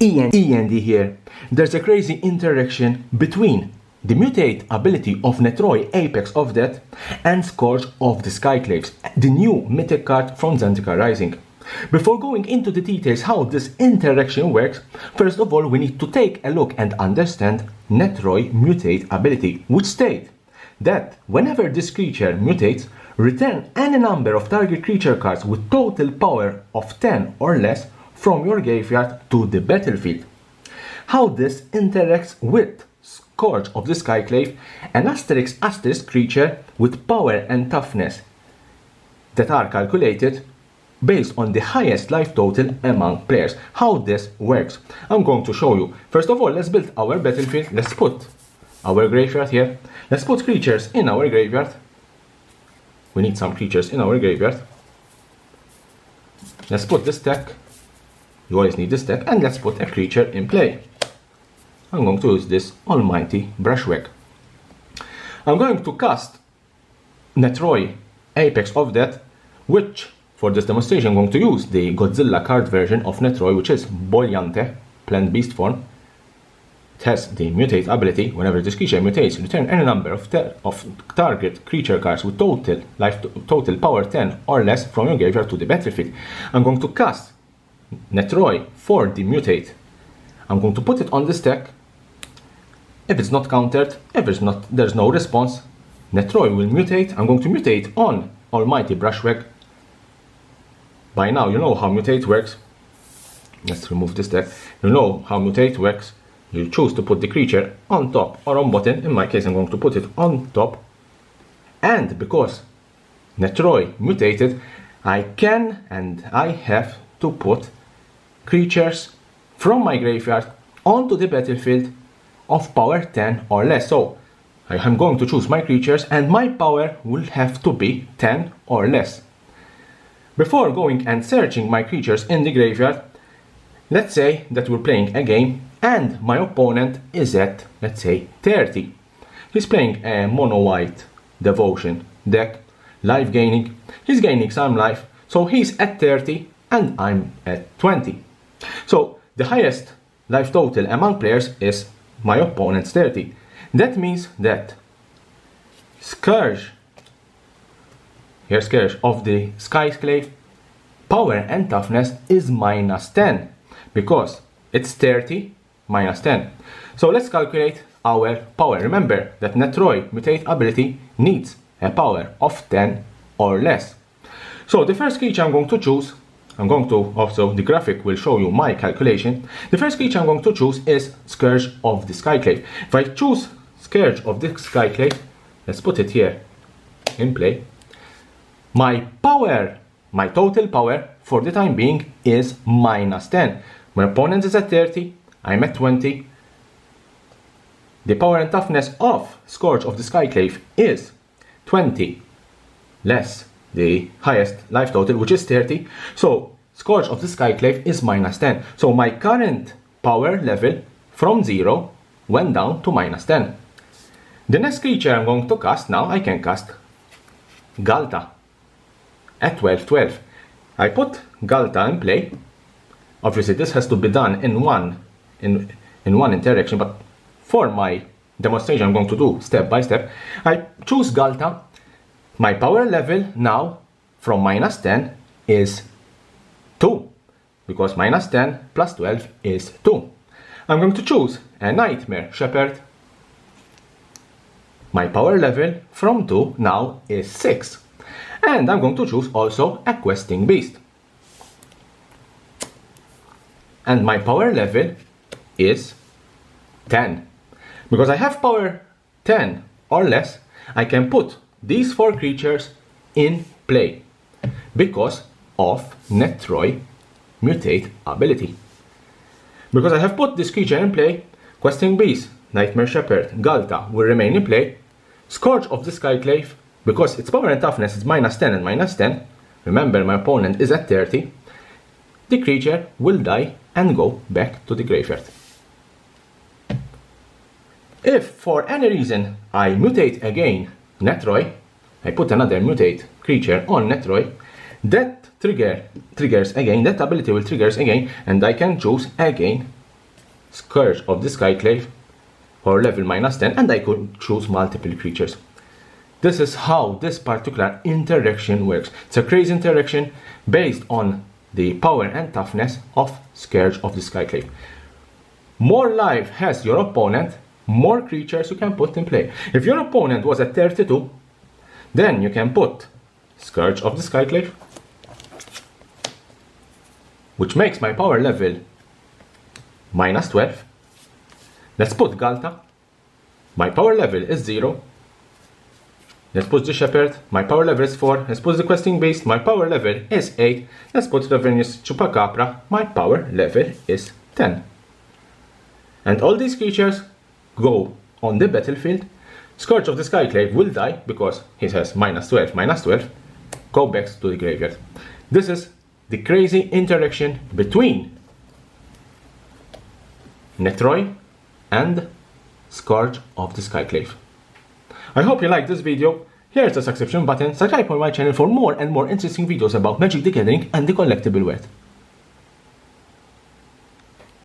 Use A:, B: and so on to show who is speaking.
A: E.N.D here. There's a crazy interaction between the mutate ability of NETHROI Apex of Death and Scourge of the SKYCLAVEs, the new mythic card from Zendikar Rising. Before going into the details how this interaction works, first of all we need to take a look and understand NETHROI mutate ability, which states that whenever this creature mutates, return any number of target creature cards with total power of 10 or less from your graveyard to the battlefield. How this interacts with Scourge of the SKYCLAVE, an asterisk creature with power and toughness that are calculated based on the highest life total among players. How this works, I'm going to show you. First of all, let's build our battlefield. Let's put our graveyard here. Let's put creatures in our graveyard. We need some creatures in our graveyard. Let's put this deck. You always need this deck. And let's put a creature in play. I'm going to use this almighty Brushwhack. I'm going to cast NETHROI Apex of Death, which for this demonstration I'm going to use the Godzilla card version of NETHROI, which is Boyante, plant beast form. It has the mutate ability. Whenever this creature mutates, return any number of target creature cards with total power 10 or less from your graveyard to the battlefield. I'm going to cast NETHROI for the mutate. I'm going to put it on this deck. If it's not countered, if there's no response, NETHROI will mutate. I'm going to mutate on almighty Brushwhack. By now you know how mutate works. Let's remove this deck. You know how mutate works. You choose to put the creature on top or on bottom. In my case I'm going to put it on top. And because NETHROI mutated, I can and I have to put creatures from my graveyard onto the battlefield of power 10 or less. So I am going to choose my creatures and my power will have to be 10 or less. Before going and searching my creatures in the graveyard, let's say that we're playing a game and my opponent is at, let's say, 30. He's playing a mono-white devotion deck, life gaining. He's gaining some life, so he's at 30 and I'm at 20. So the highest life total among players is my opponent's 30. That means that Scourge of the SKYCLAVE power and toughness is minus 10 because it's 30 minus 10. So let's calculate our power. Remember that NETHROI mutate ability needs a power of 10 or less. So the first creature I'm going to choose, the graphic will show you my calculation. The first creature I'm going to choose is Scourge of the SKYCLAVE. If I choose Scourge of the SKYCLAVE, let's put it here in play. My power, my total power for the time being is minus 10. My opponent is at 30, I'm at 20. The power and toughness of Scourge of the SKYCLAVE is 20 less the highest life total, which is 30. So Scourge of the SKYCLAVE is minus 10. So my current power level from 0 went down to minus 10. The next creature I'm going to cast now, I can cast Ghalta at 12-12. I put Ghalta in play. Obviously this has to be done in one interaction, but for my demonstration I'm going to do step by step. I choose Ghalta. My power level now from minus 10 is 2, because minus 10 plus 12 is 2. I'm going to choose a Nightmare Shepherd. My power level from 2 now is 6. And I'm going to choose also a Questing Beast. And my power level is 10. Because I have power 10 or less, I can put these 4 creatures in play because of NETHROI mutate ability. Because I have put this creature in play, Questing Beast, Nightmare Shepherd, Ghalta will remain in play. Scourge of the SKYCLAVE, because its power and toughness is minus 10 and minus 10, remember my opponent is at 30, the creature will die and go back to the graveyard. If for any reason I mutate again NETHROI, I put another mutate creature on NETHROI, that triggers again, that ability will triggers again, and I can choose again Scourge of the Skyclave, or level -10, and I could choose multiple creatures. This is how this particular interaction works. It's a crazy interaction based on the power and toughness of Scourge of the Skyclave. More life has your opponent, more creatures you can put in play. If your opponent was at 32, then you can put Scourge of the Skyclave, which makes my power level -12. Let's put Galta. My power level is 0. Let's put the Shepherd. My power level is 4. Let's put the Questing Beast. My power level is 8. Let's put Ravenous Chupacabra. My power level is 10. And all these creatures go on the battlefield. Scourge of the Skyclave will die because he has -12, -12. Go back to the graveyard. This is the crazy interaction between NETHROI and Scourge of the Skyclave. I hope you liked this video. Here's the subscription button. Subscribe to my channel for more and more interesting videos about Magic the Gathering and the collectible world.